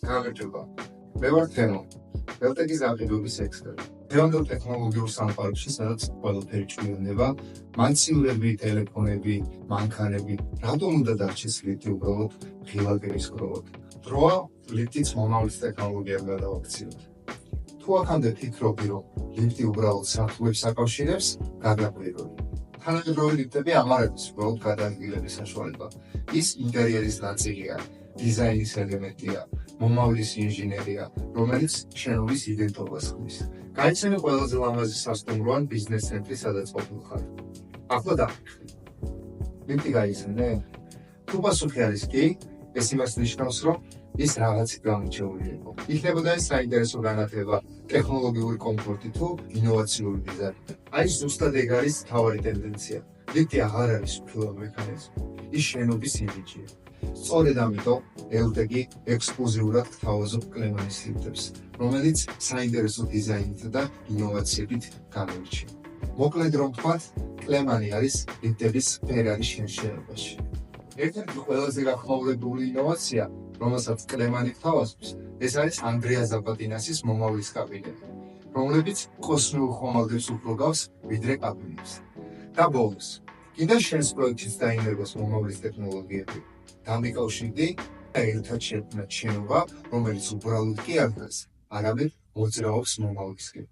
გამარჯობა. მე ვარ თემო, ელტეკის აღებების ექსპერტი. დღევანდელ ტექნოლოგიურ სამყაროში, სადაც ყველაფერი ჭკვიანდება, მანციურები, ტელეფონები, მანქანები, რატომ უნდა დარჩეს ლიფტი უბრალოდ ღილაკების კროვად? დროა ლიფტიც მომავლის ტექნოლოგიად გადავაქციოთ. თუ აქამდე ფიქრობდი, რომ ლიფტი უბრალოდ სართულებს აკავშირებს, გადაგვირგვინე. თანამედროვე ლიფტები ამარების უბრალოდ გადაადგილების საშუალება. ის ინტერიერის ნაწილია, დიზაინის ელემენტია, მომავლის ინჟინერია, რომელიც შენობის იდენტობას ხდის. გაიცემი ყველაზე ლამაზი სასტუმრო ან ბიზნეს ცენტრი, სადაც ყოფილ ხარ. ახლა დაფიქრე. ლიფტი გაიცემნე? თუ პასუხი არის კი, ეს იმას ნიშნავს, რომ ის რაღაცით გამორჩეული იყო. იქნებოდა ეს საინტერესო განათლება, ტექნოლოგიური კომფორტი თუ ინოვაციური დიზაინი. აი ზუსტად ეგ არის მთავარი ტენდენცია. ლიფტი აღარ არის უფილო მექანიზმი, ის შენობის იმიჯია. სწორედ ამიტომ ელტეკი ექსკლუზიურად გთავაზობ კლემანის ლიფტებს, რომელიც საინტერესო დიზაინით და ინოვაციებით გამოირჩევა. მოკლედ რომ ვთქვათ, კლემანი არის ლიფტების ფერარის შენობაში. ერთ-ერთი ყველაზე გახმაურებული ინოვაცია, რომელსაც კლემანი გთავაზობს, ეს არის ანდრია ზაპატინასის მომავლის კაბინეტი, რომლებიც კოსმიურ ხომალდებს უფრო გავს, ვიდრე კაბინეტს. და ბოლოს, კიდევ შენს პროექტშიც დაინერგოს მომავლის ტექნოლოგიები. დამიკავშირდი და ერთად შევქმნათ შენობა, რომელიც უბრალოდ კი არ დგას, არამედ მოძრაობს მომავლისკენ.